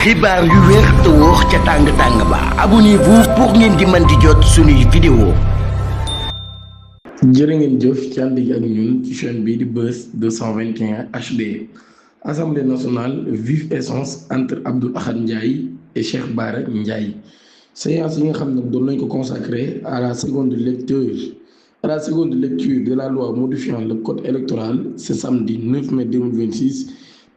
xibaar yu wér te wóor ca tàng ba abonnez-vous pour ngeen di mën di jot suñuy vidéo. jërë ngeen jëf ci ànd ak ñun ci chaîne bii di Buzz 221 HD. Assemblée nationale vive essence entre Abdoul Ahad Ndiaye et Cheikh Bara Ndiaye. Séance yi nga xam ne doon nañ ko consacré à la seconde lecture de la loi modifiant le code électoral ce samedi 9 mai 2026.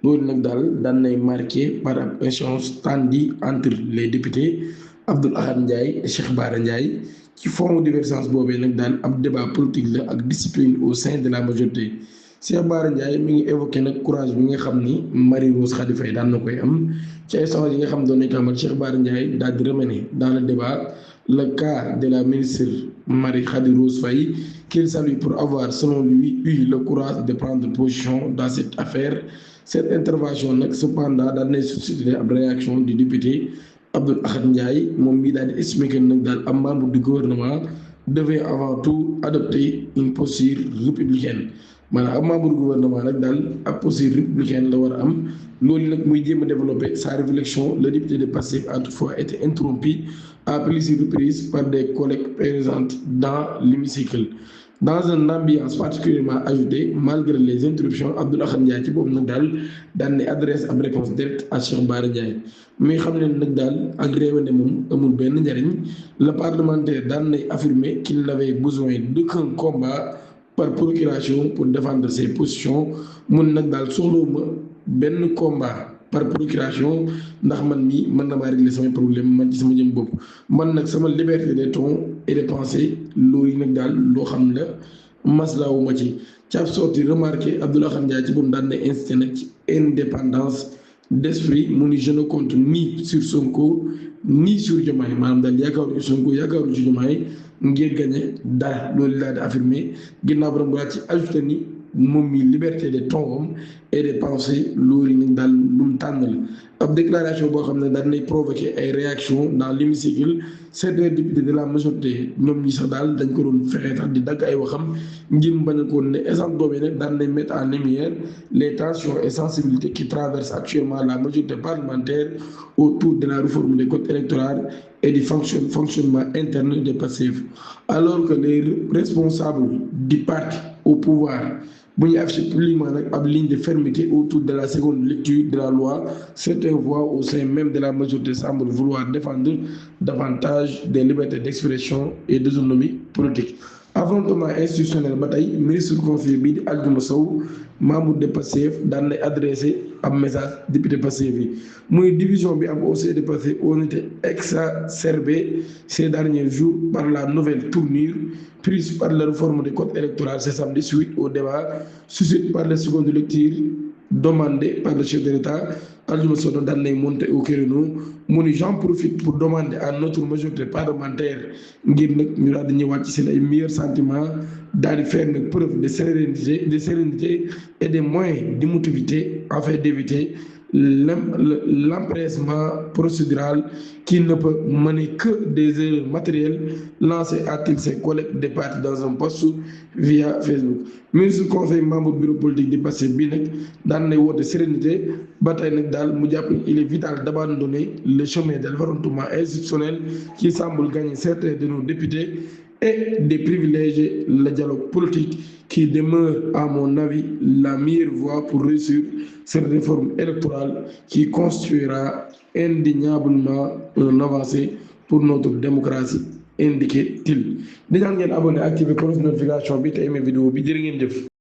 loolu nag daan nay marqué par ab échange tendu entre les députés Abdoul Ahad Ndiaye et Cheikh Bara Ndiaye ci fond divergence boobee nag daal ab débat politique la ak discipline au sein de la majorité. Cheikh Bara Ndiaye mi ngi évoqué nag courage bi nga xam ni Marie-Rose Khady Faye daan na koy am ci échange yi nga xam doon nañ ko amal. Cheikh Bara Ndiaye daal di remener dans le débat le cas de la ministre Marie-Rose Faye qu'il salue pour avoir selon lui eu le courage de prendre position dans cette affaire. Cette intervention nag cependant daal nay suscité ab réaction du député Abdoul Ahad Ndiaye moom mii daal di expliqué nag daal am membre du gouvernement devait avant tout adopter une posture républicaine. maanaam ab membre du gouvernement nag daal ab posture républicaine la war a am. loolu nag muy jéem a développer sa réflexion. Le député de Pastef a toutefois été interrompu à plusieurs reprises par des collègues présents dans l'hémicycle. Dans une ambiance particulièrement ajoutée, malgré les interruptions, Abdoul Ahad Ndiaye ci boobu nag daan ne adresse ab réponse directe à Cheikh Bara Ndiaye mais xam ne nag daal ak réew ne moom amul benn njariñ. Le parlementaire daan nay affirmer qu'il n'avait besoin d'aucun combat par procuration pour défendre ses positions. mun nag daal soxlawuma benn combat par procuration ndax man mii mën na maa régler samay problème man ci sama jëm bopp. man nag sama liberté de ton et de pensée loolu nag daal loo xam la maslaawuma ci ab sorti remarqué Abdoul Ahad Ndiaye ci boobu daan na insisté nag ci indépendance d'esprit mu ni je ne compte ni sur Sonko ni sur Diomaye maanaam daal yaakaaru ci Sonko yaakaaru ci Diomaye ngir gagné dara. loolu laa di affirmé ginnaaw ba mu ci ajouté ni moom mi liberté de ton et de pensée loolu nag daal lu mu tànn la. ab déclaration boo xam ne daal nay provoqué ay réactions dans l'hémicycle. Certains députés de la majorité ñoom ñi sax daal dañ ko doon fexe tax di dagg ay waxam ngir bañ a ko ne exemple boobu nag daan nañ mettre en lumière les tensions et sensibilités qui traversent actuellement la majorité parlementaire autour de la réforme des codes électoraux et du fonctionnement interne des Pastef. Alors que les responsables du parti au pouvoir bu ñu affiché publiquement nag ab ligne de fermeté autour de la seconde lecture de la loi, certaines voix au sein même de la majorité semblent vouloir défendre davantage des libertés d'expression et d'autonomie politique. Affrontement institutionnel ba tey ministre conseiller bii di Aldiouma Sow membre de Pastef daan nay adressé ab message député Pastef yi muy division bi am au sein de Pastef on était exacerbé ces derniers jours par la nouvelle tournure prise par la réforme du code électoral ce samedi suite au débat suscité par la seconde lecture demandée par le chef de l'État. Aldiouma Sow daan nay monter au créneau mu ni j'en profite pour demander à notre majorité parlementaire ngir nag ñu daal di ñëwaat ci seen ay meilleurs sentiments daal di faire nag preuve de sérénité et de moyens d'émotivité afin d'éviter l'empressement procédural qui ne peut mener que des erreurs matérielles, lancé a-t-il ses collègues des partis dans un post via Facebook. Ministre conseil membre bureau politique di Pastef bii nag daan nay woote sérénité ba tey nag daal mu jàpp il est vital d'abandonner le chemin de l'affrontement institutionnel qui semble gagner certains de nos députés et de privilégier le dialogue politique qui demeure à mon avis la meilleure voie pour réussir cette réforme électorale qui constituera indéniablement un avancée pour notre démocratie, indiquait-il. di ñaan ngeen abonné activer cloche de notification bi te aimé vidéo bi jërë ngeen jëf.